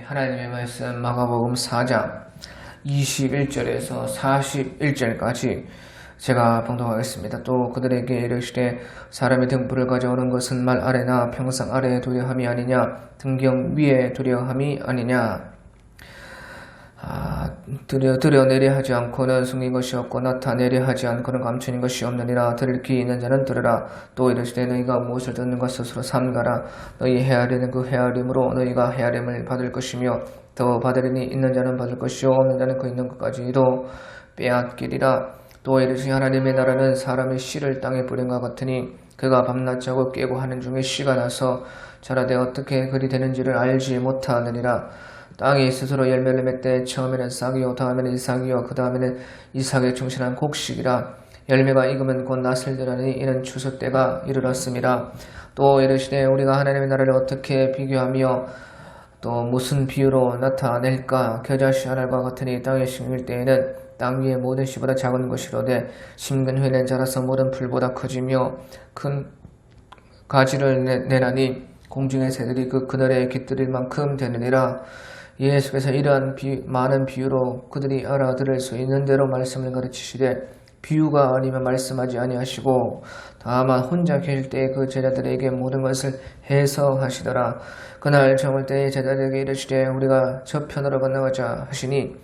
하나님의 말씀 마가복음 4장 21절에서 41절까지 제가 봉독하겠습니다. 또 그들에게 이르시되 사람의 등불을 가져오는 것은 말 아래나 평상 아래에 두려함이 아니냐 등경 위에 두려함이 아니냐. 드러내려 하지 않고는 숨긴 것이 없고 나타내려 하지 않고는 감추는 것이 없느니라. 들을 귀 있는 자는 들으라. 또 이르시되 너희가 무엇을 듣는가 스스로 삼가라. 너희 헤아리는 그 헤아림으로 너희가 헤아림을 받을 것이며 더 받으리니 있는 자는 받을 것이요 없는 자는 그 있는 것까지도 빼앗기리라. 또 이르시되 하나님의 나라는 사람의 씨를 땅에 뿌린 것 같으니 그가 밤낮 자고 깨고 하는 중에 씨가 나서 자라되 어떻게 그리 되는지를 알지 못하느니라. 땅이 스스로 열매를 맺되 처음에는 싹이요 다음에는 이삭이요 그 다음에는 이삭에 충실한 곡식이라. 열매가 익으면 곧 낫을 들으니 이는 추수 때가 이르렀음이라. 또 이르시되 우리가 하나님의 나라를 어떻게 비교하며 또 무슨 비유로 나타낼까. 겨자씨 하나과 같으니 땅에 심길 때에는 땅 위의 모든 씨보다 작은 것이로되 심근 후에는 자라서 모든 풀보다 커지며 큰 가지를 내나니 공중의 새들이 그 그늘에 깃들일 만큼 되느니라. 예수께서 이러한 많은 비유로 그들이 알아들을 수 있는 대로 말씀을 가르치시되 비유가 아니면 말씀하지 아니하시고 다만 혼자 계실 때에 그 제자들에게 모든 것을 해석하시더라. 그날 저물 때에 제자들에게 이르시되 우리가 저편으로 건너가자 하시니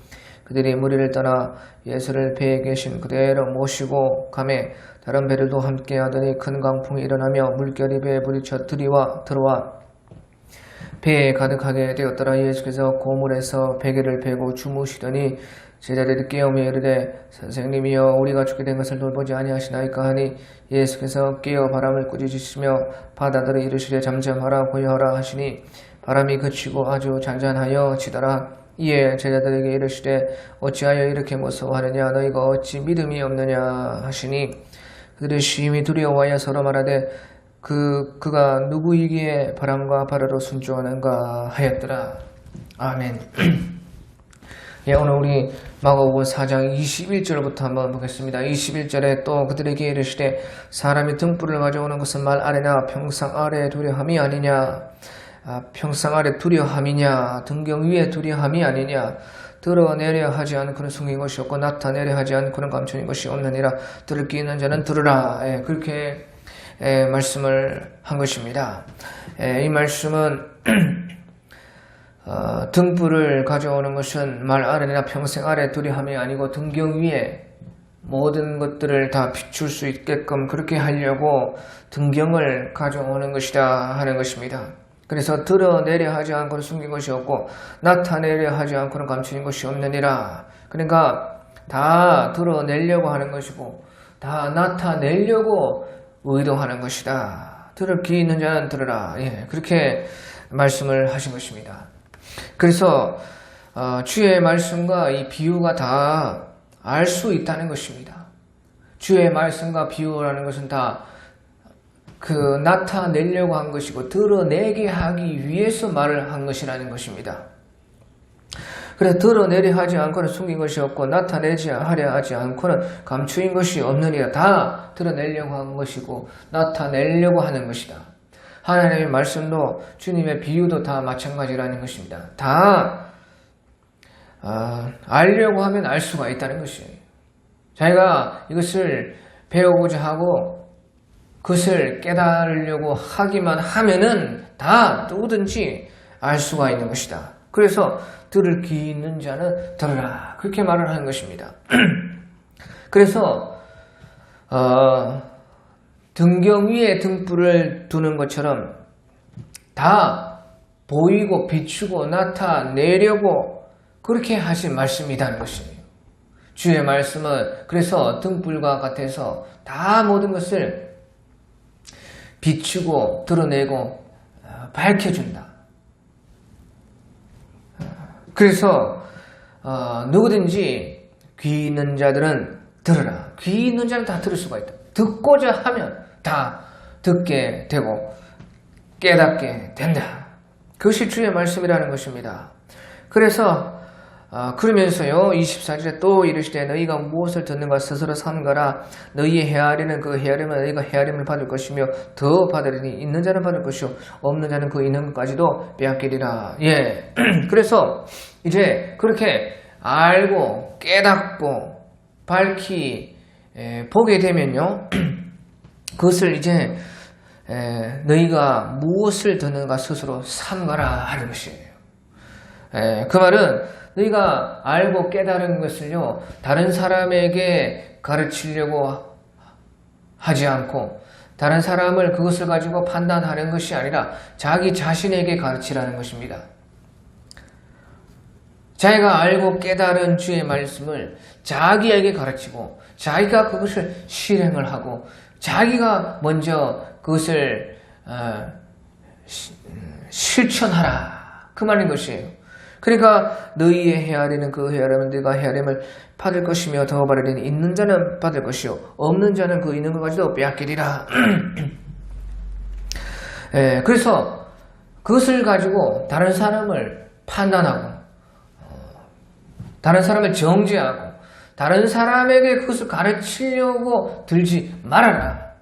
그들이 무리를 떠나 예수를 배에 계신 그대로 모시고 가매 다른 배들도 함께 하더니 큰 강풍이 일어나며 물결이 배에 부딪혀 들어와 배에 가득하게 되었더라. 예수께서 고물에서 베개를 베고 주무시더니 제자들이 깨우며 이르되 선생님이여 우리가 죽게 된 것을 돌보지 아니하시나이까 하니 예수께서 깨어 바람을 꾸짖으시며 바다들을 이르시되 잠잠하라 고요하라 하시니 바람이 그치고 아주 잔잔하여 지더라. 이에 제자들에게 이르시되 어찌하여 이렇게 무서워하느냐 너희가 어찌 믿음이 없느냐 하시니 그들이 심히 두려워하여 서로 말하되 그가 누구이기에 바람과 바다로 순종하는가 하였더라. 아멘. 예, 오늘 우리 마가복음 4장 21절부터 한번 보겠습니다. 21절에 또 그들에게 이르시되 사람이 등불을 가져오는 것은 말 아래나 평상 아래에 두려함이 아니냐. 평상 아래 두려함이냐 등경 위에 두려함이 아니냐. 드러내려 하지 않고는 숨긴 것이 없고 나타내려 하지 않고는 감추는 것이 없느니라. 들을 귀 있는 자는 들으라. 예, 그렇게 말씀을 한 것입니다. 이 말씀은 등불을 가져오는 것은 말 아래나 평생 아래 두려함이 아니고 등경 위에 모든 것들을 다 비출 수 있게끔 그렇게 하려고 등경을 가져오는 것이다 하는 것입니다. 그래서 드러내려 하지 않고는 숨긴 것이 없고 나타내려 하지 않고는 감추는 것이 없느니라. 그러니까 다 드러내려고 하는 것이고 다 나타내려고 의도하는 것이다. 들을 귀 있는 자는 들으라. 예, 그렇게 말씀을 하신 것입니다. 그래서 주의 말씀과 이 비유가 다 알 수 있다는 것입니다. 주의 말씀과 비유라는 것은 다 나타내려고 한 것이고 드러내게 하기 위해서 말을 한 것이라는 것입니다. 그래서 드러내려 하지 않고는 숨긴 것이 없고 나타내지 하려 하지 않고는 감추인 것이 없느니라. 다 드러내려고 한 것이고 나타내려고 하는 것이다. 하나님의 말씀도 주님의 비유도 다 마찬가지라는 것입니다. 다 알려고 하면 알 수가 있다는 것이에요. 자기가 이것을 배우고자 하고 그것을 깨달으려고 하기만 하면은 다 누구든지 알 수가 있는 것이다. 그래서 들을 귀 있는 자는 들으라. 그렇게 말을 하는 것입니다. 그래서 등경 위에 등불을 두는 것처럼 다 보이고 비추고 나타내려고 그렇게 하신 말씀이라는 것이에요. 주의 말씀은 그래서 등불과 같아서 다 모든 것을 비추고 드러내고 밝혀준다. 그래서 누구든지 귀 있는 자들은 들으라. 귀 있는 자는 다 들을 수가 있다. 듣고자 하면 다 듣게 되고 깨닫게 된다. 그것이 주의 말씀이라는 것입니다. 그래서 그러면서요 24절에 또 이르시되 너희가 무엇을 듣는가 스스로 삼가라. 너희의 헤아리는 그 헤아림은 너희가 헤아림을 받을 것이며 더 받으리니 있는 자는 받을 것이요 없는 자는 그 있는 것까지도 빼앗기리라. 예. 그래서 이제 그렇게 알고 깨닫고 밝히 보게 되면요 그것을 이제 너희가 무엇을 듣는가 스스로 삼가라 하는 것이에요. 그 말은 너희가 알고 깨달은 것을요 다른 사람에게 가르치려고 하지 않고 다른 사람을 그것을 가지고 판단하는 것이 아니라 자기 자신에게 가르치라는 것입니다. 자기가 알고 깨달은 주의 말씀을 자기에게 가르치고 자기가 그것을 실행을 하고 자기가 먼저 그것을 실천하라 그 말인 것이에요. 그러니까 너희의 헤아리는 그 헤아림은 네가 헤아림을 받을 것이며 더 받으리니 있는 자는 받을 것이요 없는 자는 그 있는 것까지도 빼앗기리라. 그래서 그것을 가지고 다른 사람을 판단하고 다른 사람을 정죄하고 다른 사람에게 그것을 가르치려고 들지 말아라.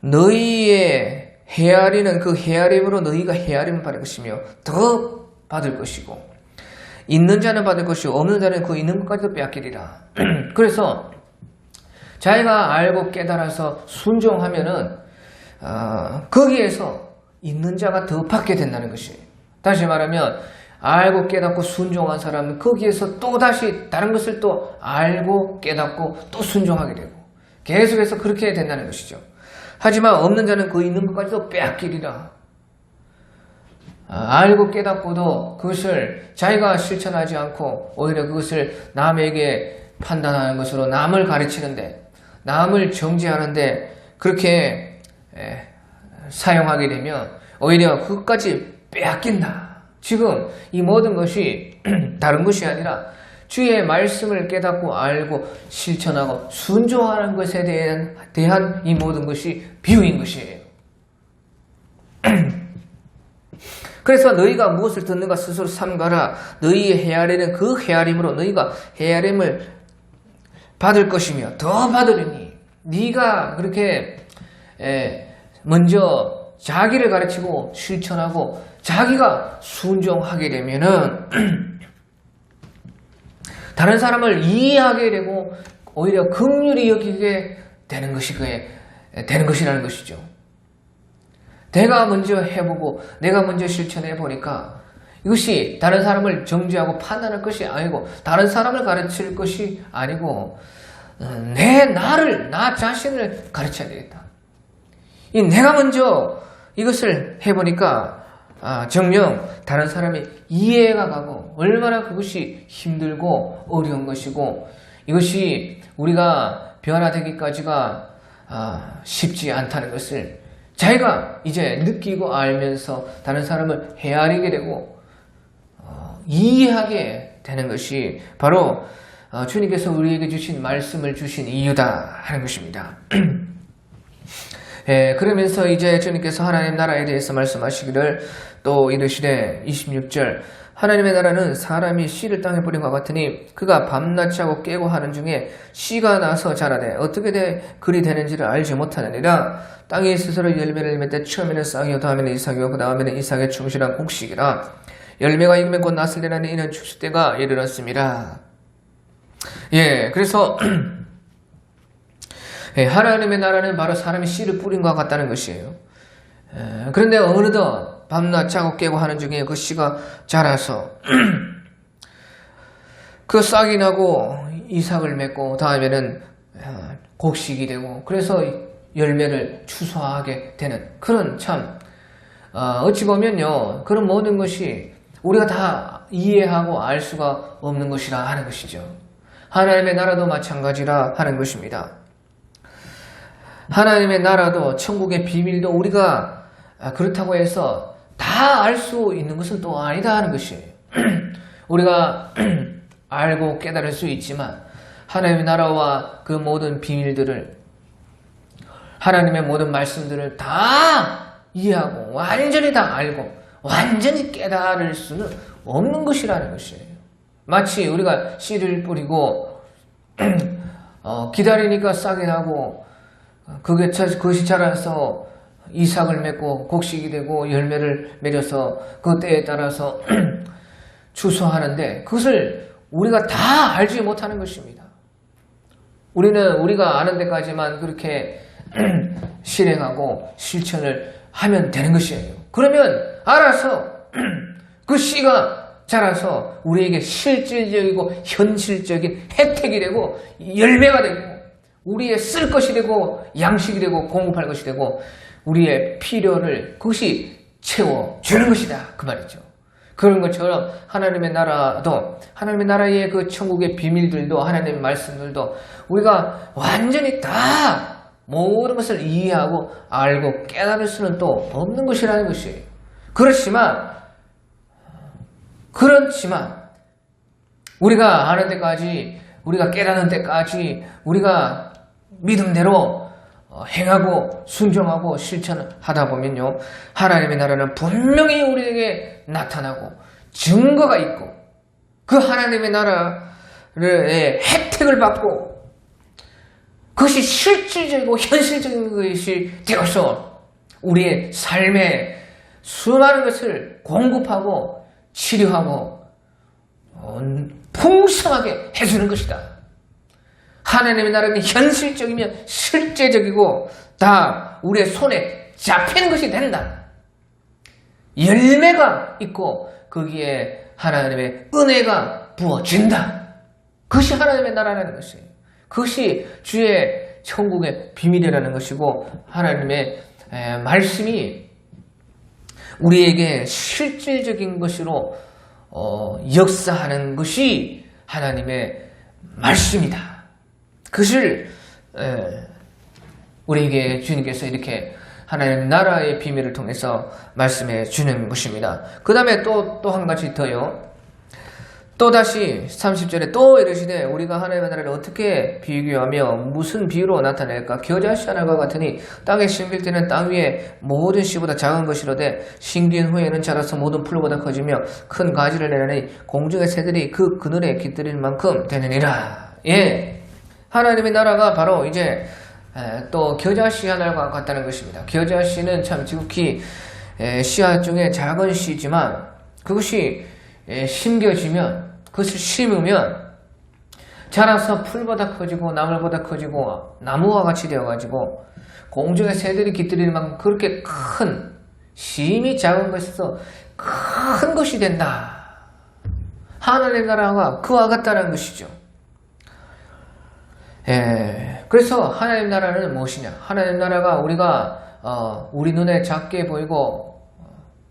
너희의 헤아리는 그 헤아림으로 너희가 헤아림을 받을 것이며 더 받을 것이고 있는 자는 받을 것이고 없는 자는 그 있는 것까지도 빼앗기리라. 그래서 자기가 알고 깨달아서 순종하면은 거기에서 있는 자가 더 받게 된다는 것이에요. 다시 말하면 알고 깨닫고 순종한 사람은 거기에서 또다시 다른 것을 또 알고 깨닫고 또 순종하게 되고 계속해서 그렇게 된다는 것이죠. 하지만 없는 자는 그 있는 것까지도 빼앗기리라. 알고 깨닫고도 그것을 자기가 실천하지 않고 오히려 그것을 남에게 판단하는 것으로 남을 가르치는데 남을 정죄하는데 그렇게 사용하게 되면 오히려 그것까지 빼앗긴다. 지금 이 모든 것이 다른 것이 아니라 주의 말씀을 깨닫고 알고 실천하고 순종하는 것에 대한 이 모든 것이 비유인 것이에요. 그래서 너희가 무엇을 듣는가 스스로 삼가라. 너희의 헤아리는 그 헤아림으로 너희가 헤아림을 받을 것이며 더 받으리니 네가 그렇게 먼저 자기를 가르치고 실천하고 자기가 순종하게 되면은 다른 사람을 이해하게 되고 오히려 긍휼히 여기게 되는 것이 되는 것이라는 것이죠. 내가 먼저 해보고 내가 먼저 실천해 보니까 이것이 다른 사람을 정죄하고 판단할 것이 아니고 다른 사람을 가르칠 것이 아니고 나 자신을 가르쳐야 되겠다. 내가 먼저 이것을 해보니까 정녕 다른 사람이 이해가 가고 얼마나 그것이 힘들고 어려운 것이고 이것이 우리가 변화되기까지가 쉽지 않다는 것을 자기가 이제 느끼고 알면서 다른 사람을 헤아리게 되고 이해하게 되는 것이 바로 주님께서 우리에게 주신 말씀을 주신 이유다 하는 것입니다. 그러면서 이제 주님께서 하나님 나라에 대해서 말씀하시기를 또 이르시되 26절 하나님의 나라는 사람이 씨를 땅에 뿌린 것 같으니 그가 밤낮 하고 깨고 하는 중에 씨가 나서 자라되 어떻게 그리 되는지를 알지 못하느니라. 땅이 스스로 열매를 맺되 처음에는 싹이요 다음에는 이삭이요 그 다음에는 이삭의 충실한 곡식이라. 열매가 익으면 곧 낫을 내라니 이는 축수 때가 이르렀습니다. 그래서 하나님의 나라는 바로 사람이 씨를 뿌린 것 같다는 것이에요. 그런데 어느덧 밤낮 자고 깨고 하는 중에 그 씨가 자라서 그 싹이 나고 이삭을 맺고 다음에는 곡식이 되고 그래서 열매를 추수하게 되는 그런 참 어찌 보면요 그런 모든 것이 우리가 다 이해하고 알 수가 없는 것이라 하는 것이죠. 하나님의 나라도 마찬가지라 하는 것입니다. 하나님의 나라도 천국의 비밀도 우리가 그렇다고 해서 다 알 수 있는 것은 또 아니다 하는 것이에요. 우리가 알고 깨달을 수 있지만 하나님의 나라와 그 모든 비밀들을 하나님의 모든 말씀들을 다 이해하고 완전히 다 알고 완전히 깨달을 수는 없는 것이라는 것이에요. 마치 우리가 씨를 뿌리고 기다리니까 싹이 나고 그것이 자라서 이삭을 맺고 곡식이 되고 열매를 맺어서 그 때에 따라서 추수하는데 그것을 우리가 다 알지 못하는 것입니다. 우리는 우리가 아는 데까지만 그렇게 실행하고 실천을 하면 되는 것이에요. 그러면 알아서 그 씨가 자라서 우리에게 실질적이고 현실적인 혜택이 되고 열매가 되고 우리의 쓸 것이 되고 양식이 되고 공급할 것이 되고 우리의 필요를 그것이 채워주는 것이다. 그 말이죠. 그런 것처럼 하나님의 나라도 하나님의 나라의 그 천국의 비밀들도 하나님의 말씀들도 우리가 완전히 다 모든 것을 이해하고 알고 깨달을 수는 또 없는 것이라는 것이에요. 그렇지만 우리가 아는 데까지 우리가 깨닫는 데까지 우리가 믿음대로 행하고 순종하고 실천하다 보면요 하나님의 나라는 분명히 우리에게 나타나고 증거가 있고 그 하나님의 나라의 혜택을 받고 그것이 실질적이고 현실적인 것이 되어서 우리의 삶에 수많은 것을 공급하고 치료하고 풍성하게 해주는 것이다. 하나님의 나라는 현실적이며 실제적이고 다 우리의 손에 잡히는 것이 된다. 열매가 있고 거기에 하나님의 은혜가 부어진다. 그것이 하나님의 나라라는 것이에요. 그것이 주의 천국의 비밀이라는 것이고 하나님의 말씀이 우리에게 실질적인 것으로 역사하는 것이 하나님의 말씀이다. 그것을 우리에게 주님께서 이렇게 하나님 나라의 비밀을 통해서 말씀해 주는 것입니다. 그 다음에 또 한 가지 더요. 또다시 30절에 또 이르시되 우리가 하나님의 나라를 어떻게 비교하며 무슨 비유로 나타낼까? 겨자씨 하나가 같으니 땅에 심길 때는 땅 위에 모든 씨보다 작은 것이로되 심긴 후에는 자라서 모든 풀보다 커지며 큰 가지를 내려니 공중의 새들이 그 그늘에 깃들일 만큼 되느니라. 예, 하나님의 나라가 바로 이제 또 겨자씨 하나가 같다는 것입니다. 겨자씨는 참 지극히 씨앗 중에 작은 씨지만 그것이 심겨지면 그것을 심으면 자라서 풀보다 커지고 나물보다 커지고 나무와 같이 되어가지고 공중의 새들이 깃들일 만큼 그렇게 큰 심이 작은 것에서 큰 것이 된다. 하나님의 나라가 그와 같다는 것이죠. 그래서 하나님 나라는 무엇이냐? 하나님 나라가 우리가 우리 눈에 작게 보이고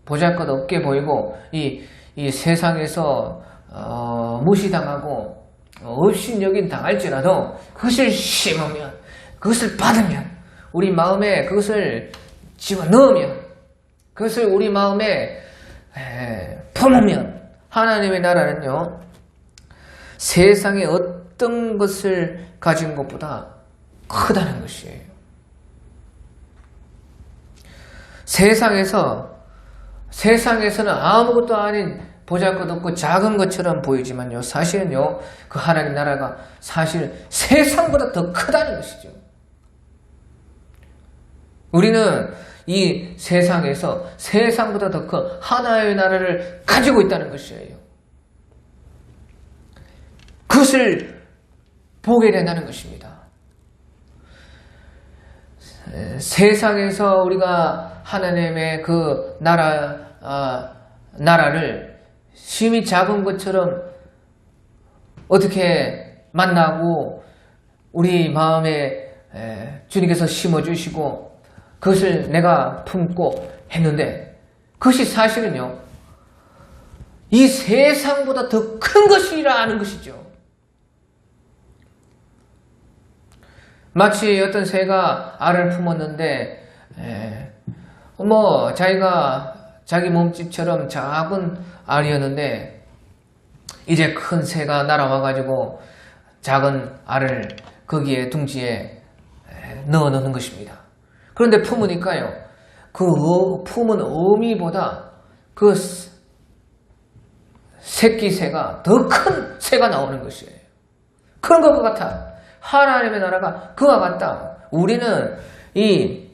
보잘것없게 보이고 이 세상에서 무시당하고 업신여긴 당할지라도 그것을 심으면 그것을 받으면 우리 마음에 그것을 집어넣으면 그것을 우리 마음에 품으면 하나님의 나라는요 세상의 어떤 것을 가진 것보다 크다는 것이에요. 세상에서는 아무것도 아닌 보잘것없고 작은 것처럼 보이지만요 사실은요 그 하나님 나라가 사실 세상보다 더 크다는 것이죠. 우리는 이 세상에서 세상보다 더 큰 하나의 나라를 가지고 있다는 것이에요. 그것을 보게 된다는 것입니다. 세상에서 우리가 하나님의 그 나라를 심이 작은 것처럼 어떻게 만나고 우리 마음에 주님께서 심어주시고 그것을 내가 품고 했는데 그것이 사실은요 이 세상보다 더 큰 것이라 아는 것이죠. 마치 어떤 새가 알을 품었는데 자기가 자기 몸집처럼 작은 알이었는데 이제 큰 새가 날아와가지고 작은 알을 거기에 둥지에 넣어 놓는 것입니다. 그런데 품으니까요 그 품은 어미보다 그 새끼 새가 더 큰 새가 나오는 것이에요. 그런 것과 같아. 하나님의 나라가 그와 같다. 우리는 이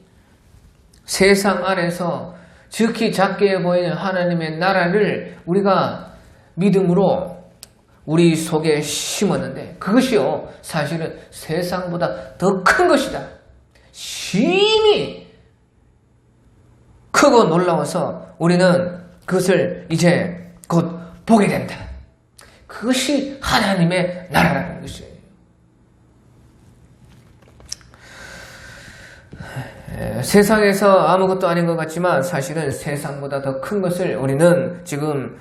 세상 안에서 지극히 작게 보이는 하나님의 나라를 우리가 믿음으로 우리 속에 심었는데 그것이요 사실은 세상보다 더 큰 것이다. 심히 크고 놀라워서 우리는 그것을 이제 곧 보게 된다. 그것이 하나님의 나라라는 것이에요. 세상에서 아무것도 아닌 것 같지만 사실은 세상보다 더 큰 것을 우리는 지금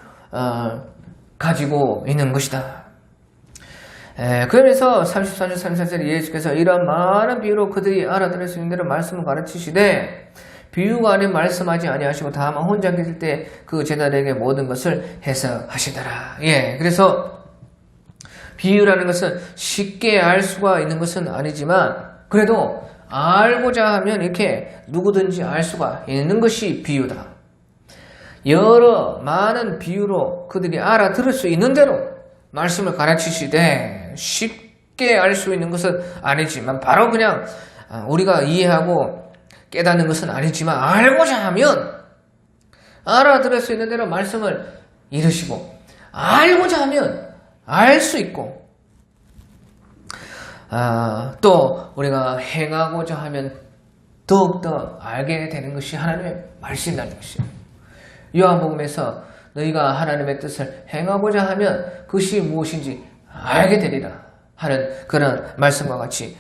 가지고 있는 것이다. 그러면서 34절 34절에 예수께서 이러한 많은 비유로 그들이 알아들을 수 있는 대로 말씀을 가르치시되 비유가 아닌 말씀하지 아니하시고 다만 혼자 계실 때 그 제자들에게 모든 것을 해석하시더라. 그래서 비유라는 것은 쉽게 알 수가 있는 것은 아니지만 그래도 알고자 하면 이렇게 누구든지 알 수가 있는 것이 비유다. 여러 많은 비유로 그들이 알아들을 수 있는 대로 말씀을 가르치시되 쉽게 알 수 있는 것은 아니지만 바로 그냥 우리가 이해하고 깨닫는 것은 아니지만 알고자 하면 알아들을 수 있는 대로 말씀을 이루시고 알고자 하면 알 수 있고 또 우리가 행하고자 하면 더욱더 알게 되는 것이 하나님의 말씀이라는 것이에요. 요한복음에서 너희가 하나님의 뜻을 행하고자 하면 그것이 무엇인지 알게 되리라 하는 그런 말씀과 같이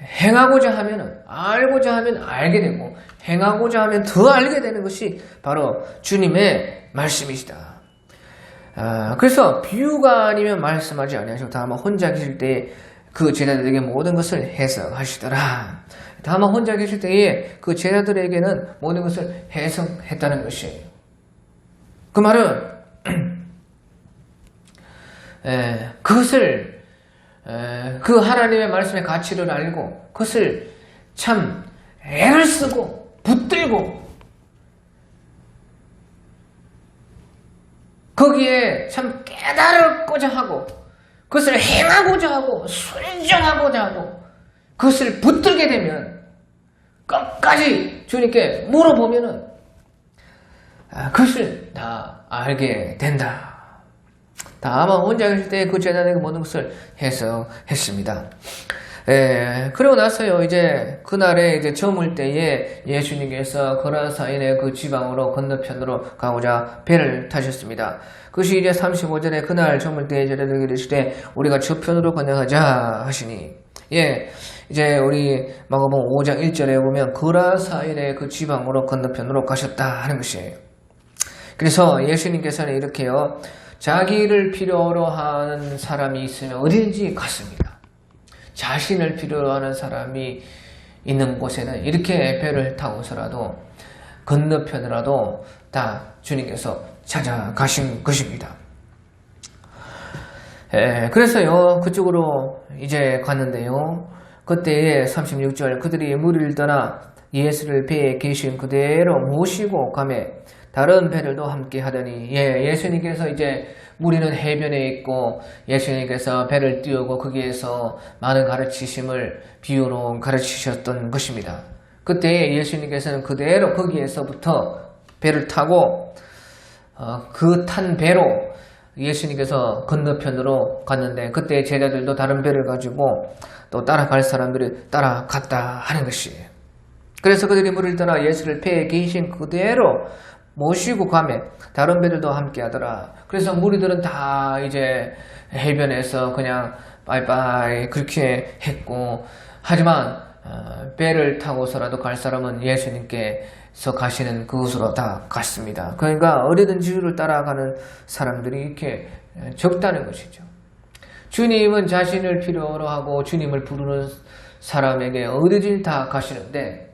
행하고자 하면 알고자 하면 알게 되고 행하고자 하면 더 알게 되는 것이 바로 주님의 말씀이시다. 그래서 비유가 아니면 말씀하지 아니하시고 다만 혼자 계실 때에 그 제자들에게 모든 것을 해석하시더라. 다만 혼자 계실 때에 그 제자들에게는 모든 것을 해석했다는 것이에요. 그 말은 그것을 그 하나님의 말씀의 가치를 알고 그것을 참 애를 쓰고 붙들고 거기에 참 깨달고자 하고 그것을 행하고자 하고 순종하고자 하고 그것을 붙들게 되면 끝까지 주님께 물어보면은 그것을 다 알게 된다. 다만 혼자 계실 때 그 제자들에게 모든 것을 해석했습니다. 그러고 나서요, 이제 그날에 이제 저물 때에 예수님께서 거라사인의 그 지방으로 건너편으로 가고자 배를 타셨습니다. 그것이 이제 35절에 그날 저물 때에 제자들에게 이르시되 우리가 저편으로 건너가자 하시니, 이제 우리 마가복음 5장 1절에 보면 거라사인의 그 지방으로 건너편으로 가셨다 하는 것이에요. 그래서 예수님께서는 이렇게요, 자기를 필요로 하는 사람이 있으면 어디든지 갔습니다. 자신을 필요로 하는 사람이 있는 곳에는 이렇게 배를 타고서라도 건너편이라도 다 주님께서 찾아가신 것입니다. 그래서요, 그쪽으로 이제 갔는데요, 그때에 36절 그들이 무리를 떠나 예수를 배에 계신 그대로 모시고 가매 다른 배들도 함께 하더니, 예수님께서 이제 무리는 해변에 있고 예수님께서 배를 띄우고 거기에서 많은 가르치심을 비유로 가르치셨던 것입니다. 그때 예수님께서는 그대로 거기에서부터 배를 타고 그 탄 배로 예수님께서 건너편으로 갔는데 그때 제자들도 다른 배를 가지고 또 따라갈 사람들이 따라갔다 하는 것이에요. 그래서 그들이 무리를 떠나 예수를 배에 계신 그대로 모시고 가매 다른 배들도 함께 하더라. 그래서 무리들은 다 이제 해변에서 그냥 빠이빠이 그렇게 했고, 하지만 배를 타고서라도 갈 사람은 예수님께서 가시는 그곳으로 다 갔습니다. 그러니까 어디든지 주를 따라가는 사람들이 이렇게 적다는 것이죠. 주님은 자신을 필요로 하고 주님을 부르는 사람에게 어디든지 다 가시는데,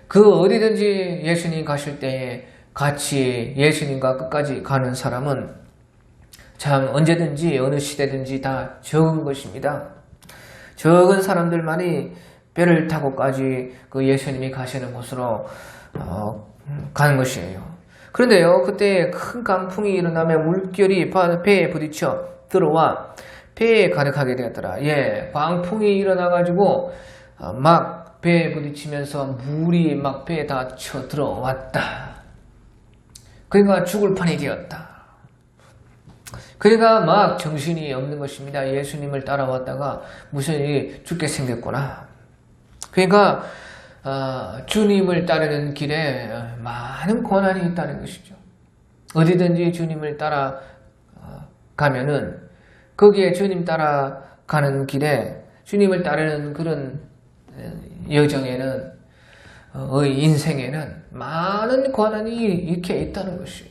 그 어디든지 예수님 가실 때에 같이 예수님과 끝까지 가는 사람은 참 언제든지 어느 시대든지 다 적은 것입니다. 적은 사람들만이 배를 타고까지 그 예수님이 가시는 곳으로 가는 것이에요. 그런데요, 그때 큰 강풍이 일어나며 물결이 배에 부딪혀 들어와 배에 가득하게 되었더라. 예, 광풍이 일어나가지고 막 배에 부딪히면서 물이 막 배에 다 쳐 들어왔다. 그러니까 죽을 판이 되었다. 그러니까 막 정신이 없는 것입니다. 예수님을 따라왔다가 무슨 일이 죽게 생겼구나. 그러니까 주님을 따르는 길에 많은 고난이 있다는 것이죠. 어디든지 주님을 따라가면은 거기에 주님 따라가는 길에 주님을 따르는 그런 여정에는 인생에는 많은 고난이 이렇게 있다는 것이에요.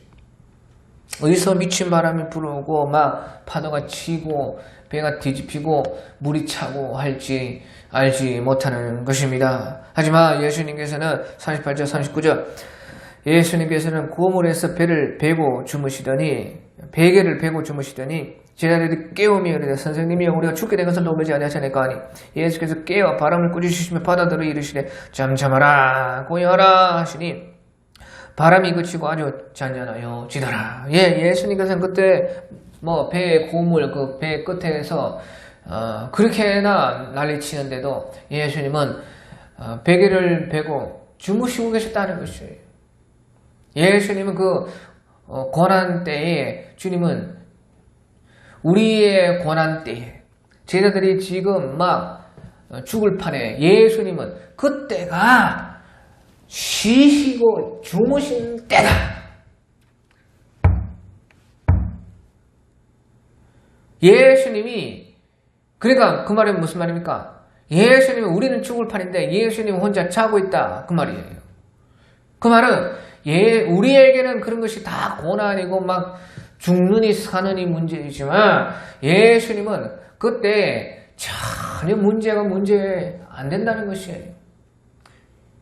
어디서 미친 바람이 불어오고 막 파도가 치고 배가 뒤집히고 물이 차고 할지 알지 못하는 것입니다. 하지만 예수님께서는 38절 39절 예수님께서는 고물에서 베개를 베고 주무시더니 제자들이 깨우며 이르되 선생님이여 우리가 죽게 된 것을 모르지 아니하시니까 하니 예수께서 깨어 바람을 꾸짖으시며 바다들을 이르시되 잠잠하라 고요하라 하시니 바람이 그치고 아주 잔잔하여 지더라. 예, 예수님께서는 그때 배의 고물 그 배 끝에서 그렇게나 난리치는데도 예수님은 베개를 베고 주무시고 계셨다는 것이에요. 예수님은 그 고난 때에 주님은 우리의 고난 때에 제자들이 지금 막 죽을 판에 예수님은 그때가 쉬시고 주무신 때다. 예수님이 그러니까 그 말은 무슨 말입니까? 예수님은 우리는 죽을 판인데 예수님은 혼자 자고 있다 그 말이에요. 그 말은 우리에게는 그런 것이 다 고난이고 막 죽느니 사느니 문제이지만 예수님은 그때 전혀 문제 안 된다는 것이에요.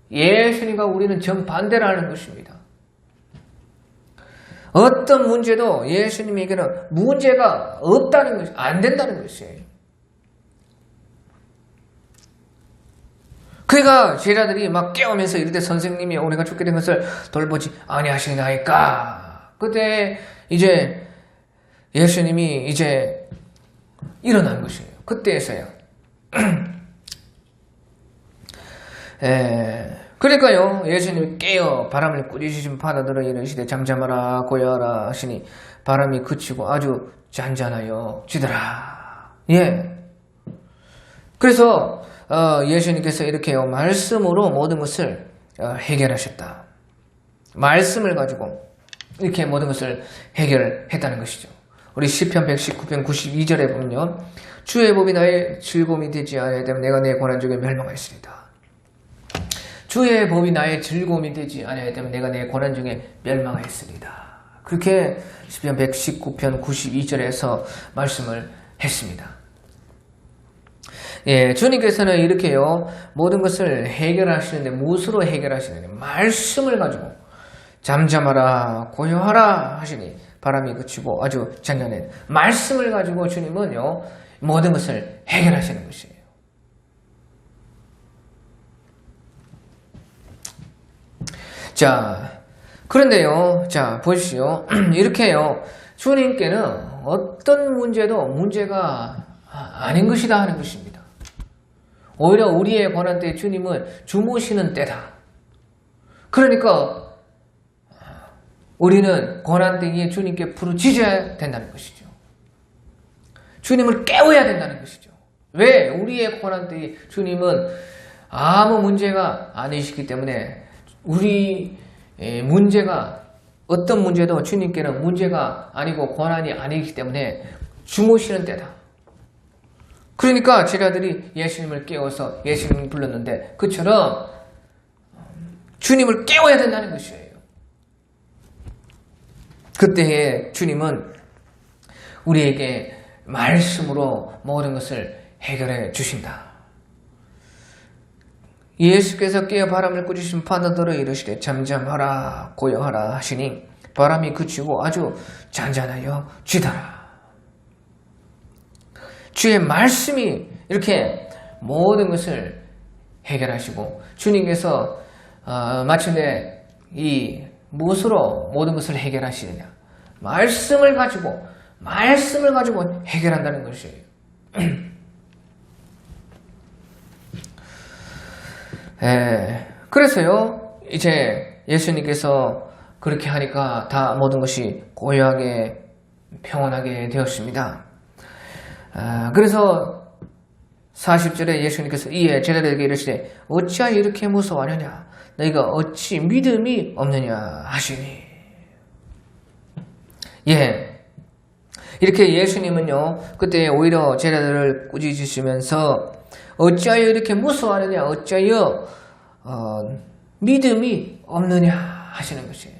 예수님과 우리는 정반대라는 것입니다. 어떤 문제도 예수님에게는 문제가 없다는 것이 안 된다는 것이에요. 그러니까 제자들이 막 깨우면서 이르되 선생님이 우리가 죽게 된 것을 돌보지 아니하시나이까. 그때 이제 예수님이 이제 일어난 것이에요. 그때에서야. 그러니까요 예수님이 깨어 바람을 꾸짖으신 바다들을 이르시되 잠잠하라 고요하라 하시니 바람이 그치고 아주 잔잔하여 지더라. 예. 그래서 예수님께서 이렇게요 말씀으로 모든 것을 해결하셨다. 말씀을 가지고 이렇게 모든 것을 해결했다는 것이죠. 우리 시편 119편 92절에 보면요 주의 법이 나의 즐거움이 되지 아니하면 내가 내 고난 중에 멸망하였으리다. 주의 법이 나의 즐거움이 되지 아니하면 내가 내 고난 중에 멸망하였으리다. 그렇게 시편 119편 92절에서 말씀을 했습니다. 예, 주님께서는 이렇게요 모든 것을 해결하시는데 무엇으로 해결하시느냐 말씀을 가지고 잠잠하라 고요하라 하시니 바람이 그치고 아주 잔잔해. 말씀을 가지고 주님은요 모든 것을 해결하시는 것이에요. 자, 그런데요, 자, 보십시오. 이렇게요, 주님께는 어떤 문제도 문제가 아닌 것이다 하는 것입니다. 오히려 우리의 고난 때 주님은 주무시는 때다. 그러니까 우리는 고난 때에 주님께 부르짖어야 된다는 것이죠. 주님을 깨워야 된다는 것이죠. 왜? 우리의 고난 때에 주님은 아무 문제가 아니시기 때문에 우리 문제가 어떤 문제도 주님께는 문제가 아니고 고난이 아니기 때문에 주무시는 때다. 그러니까 제자들이 예수님을 깨워서 예수님을 불렀는데 그처럼 주님을 깨워야 된다는 것이에요. 그때에 주님은 우리에게 말씀으로 모든 것을 해결해 주신다. 예수께서 깨어 바람을 꾸짖으신 바다들을 이르시되 잠잠하라 고요하라 하시니 바람이 그치고 아주 잔잔하여 쥐더라. 주의 말씀이 이렇게 모든 것을 해결하시고 주님께서 마침내 이 무엇으로 모든 것을 해결하시느냐? 말씀을 가지고 해결한다는 것이에요. 그래서요, 이제 예수님께서 그렇게 하니까 다 모든 것이 고요하게 평온하게 되었습니다. 그래서 40절에 예수님께서 이에 제자들에게 이르시되 어찌하여 이렇게 무서워하느냐? 너희가 어찌 믿음이 없느냐 하시니. 이렇게 예수님은요, 그때 오히려 제자들을 꾸짖으시면서 어찌하여 이렇게 무서워하느냐, 어찌하여 믿음이 없느냐 하시는 것이에요.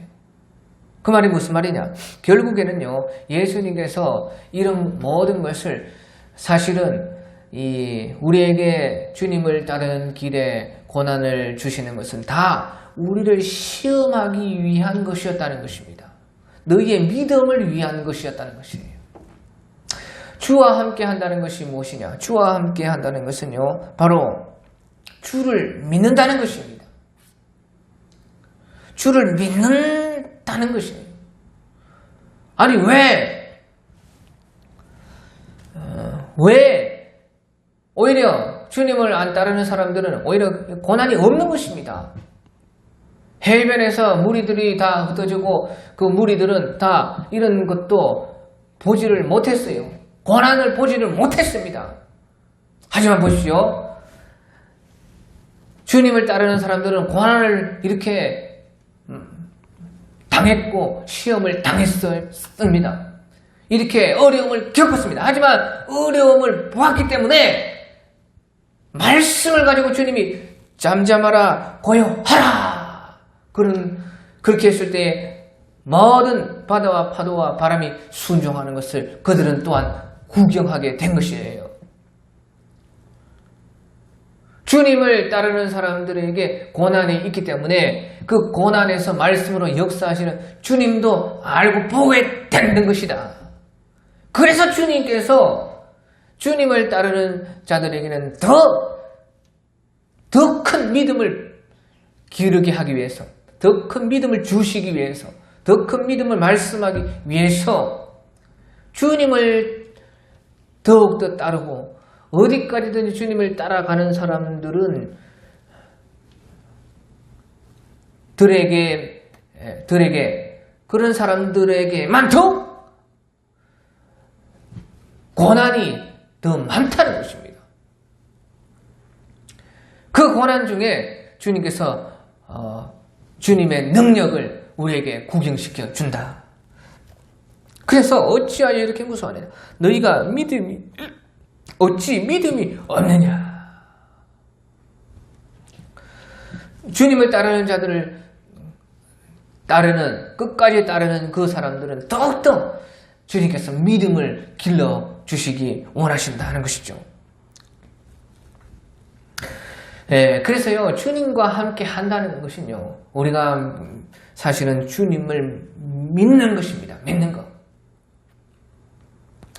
그 말이 무슨 말이냐? 결국에는요, 예수님께서 이런 모든 것을 사실은 우리에게 주님을 따르는 길에 고난을 주시는 것은 다 우리를 시험하기 위한 것이었다는 것입니다. 너희의 믿음을 위한 것이었다는 것이에요. 주와 함께 한다는 것이 무엇이냐? 주와 함께 한다는 것은요, 바로 주를 믿는다는 것입니다. 주를 믿는다는 것이에요. 아니, 왜 오히려 주님을 안 따르는 사람들은 오히려 고난이 없는 것입니다. 해변에서 무리들이 다 흩어지고 그 무리들은 다 이런 것도 보지를 못했어요. 고난을 보지를 못했습니다. 하지만 보십시오. 주님을 따르는 사람들은 고난을 이렇게 당했고 시험을 당했습니다. 이렇게 어려움을 겪었습니다. 하지만 어려움을 보았기 때문에 말씀을 가지고 주님이 잠잠하라 고요하라 그렇게 했을 때 모든 바다와 파도와 바람이 순종하는 것을 그들은 또한 구경하게 된 것이에요. 주님을 따르는 사람들에게 고난이 있기 때문에 그 고난에서 말씀으로 역사하시는 주님도 알고 보게 되는 것이다. 그래서 주님께서 주님을 따르는 자들에게는 더 큰 믿음을 기르게 하기 위해서, 더 큰 믿음을 주시기 위해서, 더 큰 믿음을 말씀하기 위해서 주님을 더욱더 따르고 어디까지든지 주님을 따라가는 사람들은 그런 사람들에게만 더욱 고난이 더 많다는 것입니다. 그 고난 중에 주님께서 주님의 능력을 우리에게 구경시켜 준다. 그래서 어찌하여 이렇게 무서워하느냐? 너희가 어찌 믿음이 없느냐? 주님을 따르는 자들을 끝까지 따르는 그 사람들은 더욱더 주님께서 믿음을 길러주시기 원하신다는 것이죠. 그래서요, 주님과 함께 한다는 것은요, 우리가 사실은 주님을 믿는 것입니다. 믿는 것.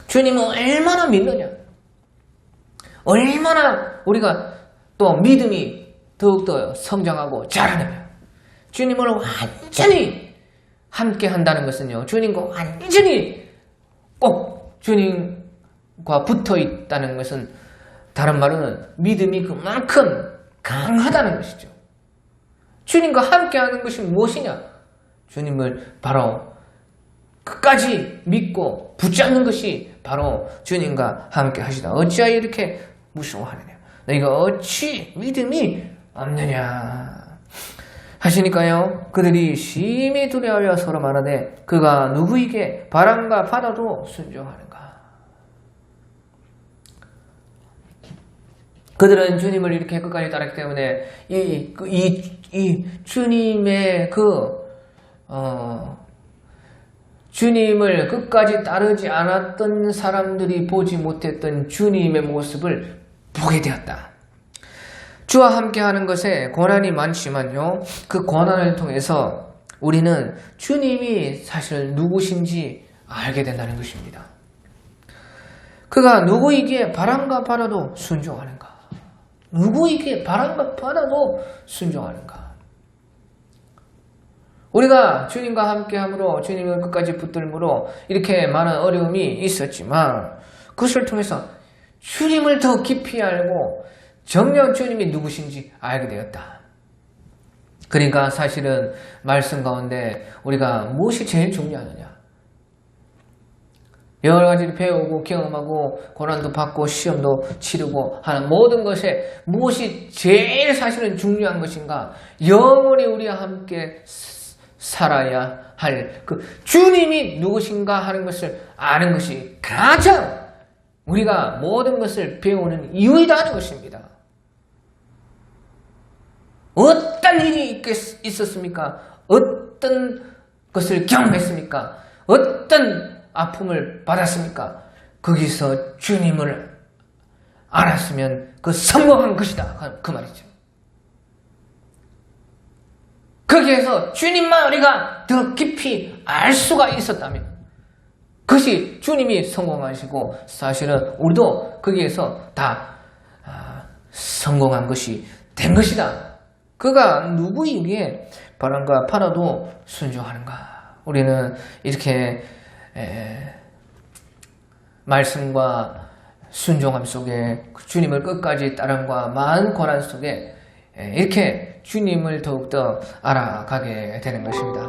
주님을 얼마나 믿느냐? 얼마나 우리가 또 믿음이 더욱더 성장하고 자라느냐? 주님을 완전히 함께 한다는 것은요, 주님과 완전히 꼭 주님과 붙어 있다는 것은 다른 말로는 믿음이 그만큼 강하다는 것이죠. 주님과 함께 하는 것이 무엇이냐? 주님을 바로 끝까지 믿고 붙잡는 것이 바로 주님과 함께 하시다. 어찌하여 이렇게 무서워하느냐? 너희가 어찌 믿음이 없느냐? 하시니까요, 그들이 심히 두려워하여 서로 말하되 그가 누구에게 바람과 바다도 순종하는가? 그들은 주님을 이렇게 끝까지 따랐기 때문에 이 주님의 주님을 끝까지 따르지 않았던 사람들이 보지 못했던 주님의 모습을 보게 되었다. 주와 함께 하는 것에 고난이 많지만요, 그 고난을 통해서 우리는 주님이 사실 누구신지 알게 된다는 것입니다. 그가 누구에게 바람과 바다도 순종하는가? 누구에게 바람과 바다도 순종하는가? 우리가 주님과 함께함으로 주님을 끝까지 붙들므로 이렇게 많은 어려움이 있었지만 그것을 통해서 주님을 더 깊이 알고 정녕 주님이 누구신지 알게 되었다. 그러니까 사실은 말씀 가운데 우리가 무엇이 제일 중요하느냐? 여러 가지를 배우고 경험하고 고난도 받고 시험도 치르고 하는 모든 것에 무엇이 제일 사실은 중요한 것인가? 영원히 우리와 함께 살아야 할 그 주님이 누구신가 하는 것을 아는 것이 가장 우리가 모든 것을 배우는 이유이다 하는 것입니다. 어떤 일이 있었습니까? 어떤 것을 경험했습니까? 어떤 아픔을 받았습니까? 거기서 주님을 알았으면 그 성공한 것이다. 그 말이죠. 거기에서 주님만 우리가 더 깊이 알 수가 있었다면 그것이 주님이 성공하시고 사실은 우리도 거기에서 다 성공한 것이 된 것이다. 그가 누구이기에 바람과 파라도 순종하는가? 우리는 이렇게 말씀과 순종함 속에 주님을 끝까지 따름과 많은 고난 속에 이렇게 주님을 더욱더 알아가게 되는 것입니다.